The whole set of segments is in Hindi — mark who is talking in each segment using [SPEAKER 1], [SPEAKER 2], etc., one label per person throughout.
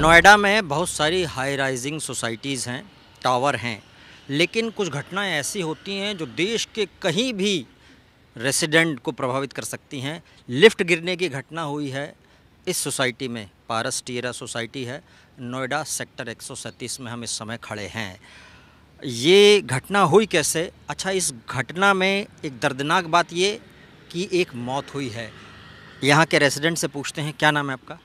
[SPEAKER 1] नोएडा में बहुत सारी हाई राइजिंग सोसाइटीज़ हैं, टावर हैं, लेकिन कुछ घटनाएं ऐसी होती हैं जो देश के कहीं भी रेसिडेंट को प्रभावित कर सकती हैं। लिफ्ट गिरने की घटना हुई है इस सोसाइटी में, पारस टिएरा सोसाइटी है, नोएडा सेक्टर 137 में हम इस समय खड़े हैं। ये घटना हुई कैसे? अच्छा, इस घटना में एक दर्दनाक बात ये कि एक मौत हुई है। यहाँ के रेसिडेंट से पूछते हैं, क्या नाम है आपका?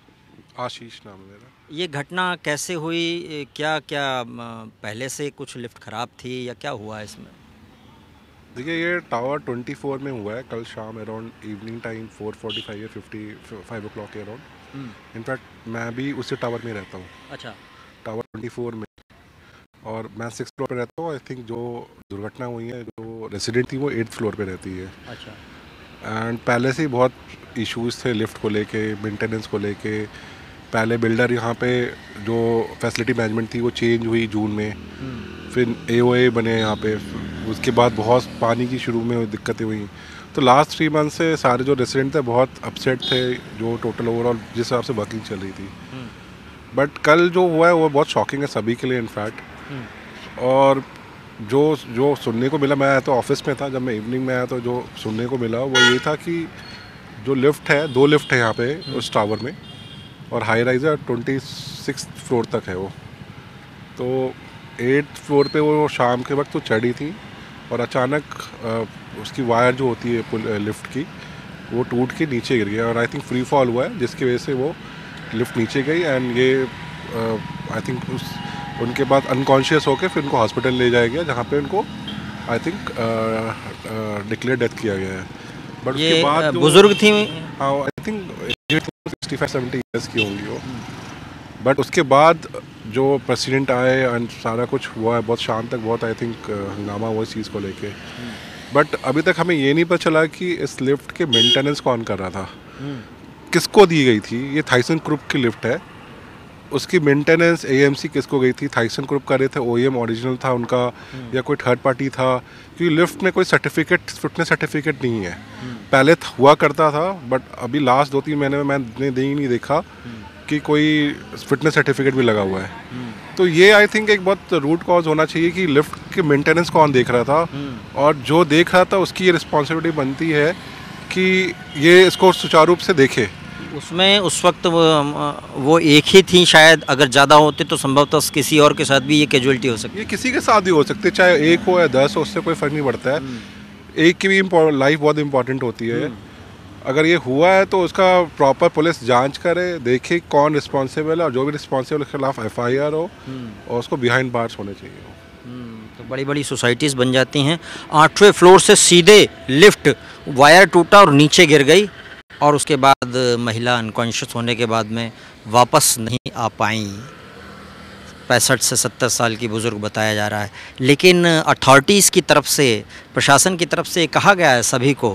[SPEAKER 2] आशीष नाम है मेरा।
[SPEAKER 1] ये घटना कैसे हुई? क्या क्या पहले से कुछ लिफ्ट ख़राब थी या क्या हुआ इसमें?
[SPEAKER 2] देखिए, ये टावर 24 में हुआ है कल शाम अराउंड इवनिंग टाइम 4:45 या 5 o'clock के अराउंड। इनफैक्ट मैं भी उसी टावर में रहता हूँ।
[SPEAKER 1] अच्छा।
[SPEAKER 2] टावर 24 में, और मैं 6th फ्लोर पे रहता हूँ। आई थिंक जो दुर्घटना हुई है, जो रेसिडेंट थी वो 8th फ्लोर पे रहती है।
[SPEAKER 1] अच्छा।
[SPEAKER 2] एंड पहले से ही बहुत इश्यूज थे लिफ्ट को लेके, मेंटेनेंस को लेके। पहले बिल्डर यहाँ पे जो फैसिलिटी मैनेजमेंट थी वो चेंज हुई जून में, फिर AOA बने यहाँ पे। उसके बाद बहुत पानी की शुरू में दिक्कतें हुई। तो लास्ट 3 मंथ से सारे जो रेसिडेंट थे बहुत अपसेट थे, जो टोटल ओवरऑल जिस हिसाब से वर्किंग चल रही थी। बट कल जो हुआ है वो बहुत शॉकिंग है सभी के लिए इनफैक्ट। और जो सुनने को मिला, मैं तो ऑफिस में था जब मैं इवनिंग में आया, तो जो सुनने को मिला वो ये था कि जो लिफ्ट है, 2 लिफ्ट है यहाँ पे उस टावर में, और हाई राइजर 26th फ्लोर तक है वो। तो 8th फ्लोर पे वो शाम के वक्त तो चढ़ी थी, और अचानक उसकी वायर जो होती है लिफ्ट की, वो टूट के नीचे गिर गया। और आई थिंक फ्री फॉल हुआ है, जिसकी वजह से वो लिफ्ट नीचे गई। एंड ये आई थिंक उनके बाद अनकॉन्शियस होकर फिर उनको हॉस्पिटल ले जाया गया, जहाँ पे उनको आई थिंक डिक्लेयर डेथ किया गया है। बट उसके बाद
[SPEAKER 1] बुजुर्ग थी,
[SPEAKER 2] हाँ, आई थिंक 65-70 ईयर्स की होंगी वो। बट उसके बाद जो प्रेसिडेंट आए एंड सारा कुछ हुआ है, बहुत शाम तक बहुत आई थिंक हंगामा हुआ इस चीज़ को लेके। बट अभी तक हमें ये नहीं पता चला कि इस लिफ्ट के मेंटेनेंस कौन कर रहा था, किसको दी गई थी। ये थाइसन ग्रुप की लिफ्ट है, उसकी मेंटेनेंस AMC किसको गई थी? थाइसन ग्रुप कर रहे थे, OEM ओरिजिनल था उनका, या कोई थर्ड पार्टी था? क्योंकि लिफ्ट में कोई सर्टिफिकेट, फिटनेस सर्टिफिकेट नहीं है। पहले हुआ करता था, बट अभी लास्ट 2-3 महीने में मैंने नहीं देखा कि कोई फिटनेस सर्टिफिकेट भी लगा हुआ है। तो ये आई थिंक एक बहुत रूट कॉज होना चाहिए कि लिफ्ट के मेंटेनेंस कौन देख रहा था, और जो देख रहा था उसकी ये रिस्पॉन्सिबिलिटी बनती है कि ये इसको सुचारू रूप से देखे।
[SPEAKER 1] उसमें उस वक्त वो एक ही थी शायद, अगर ज़्यादा होते तो संभवतः किसी और के साथ भी ये कैजुअलिटी हो सकती है।
[SPEAKER 2] ये किसी के साथ भी हो सकती है, चाहे एक हो या 10 हो, उससे कोई फ़र्क नहीं पड़ता है। एक की भी लाइफ बहुत इंपॉर्टेंट होती है। अगर ये हुआ है तो उसका प्रॉपर पुलिस जांच करे, देखे कौन रिस्पॉन्सिबल है, और जो भी रिस्पॉन्सिबल के खिलाफ FIR हो, और उसको बिहाइंड बार्स होने चाहिए हो।
[SPEAKER 1] तो बड़ी बड़ी सोसाइटीज़ बन जाती हैं। 8वें फ्लोर से सीधे लिफ्ट वायर टूटा और नीचे गिर गई, और उसके बाद महिला अनकॉन्शियस होने के बाद में वापस नहीं आ पाई। 65 से 70 साल की बुज़ुर्ग बताया जा रहा है। लेकिन अथॉरिटीज़ की तरफ से, प्रशासन की तरफ से कहा गया है सभी को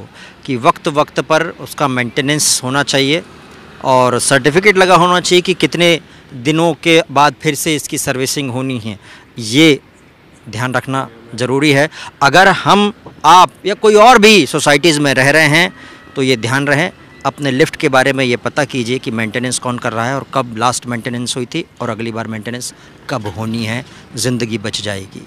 [SPEAKER 1] कि वक्त वक्त पर उसका मेंटेनेंस होना चाहिए, और सर्टिफिकेट लगा होना चाहिए कि कितने दिनों के बाद फिर से इसकी सर्विसिंग होनी है। ये ध्यान रखना ज़रूरी है। अगर हम, आप या कोई और भी सोसाइटीज़ में रह रहे हैं तो ये ध्यान रहे, अपने लिफ्ट के बारे में ये पता कीजिए कि मेंटेनेंस कौन कर रहा है, और कब लास्ट मेंटेनेंस हुई थी, और अगली बार मेंटेनेंस कब होनी है। ज़िंदगी बच जाएगी।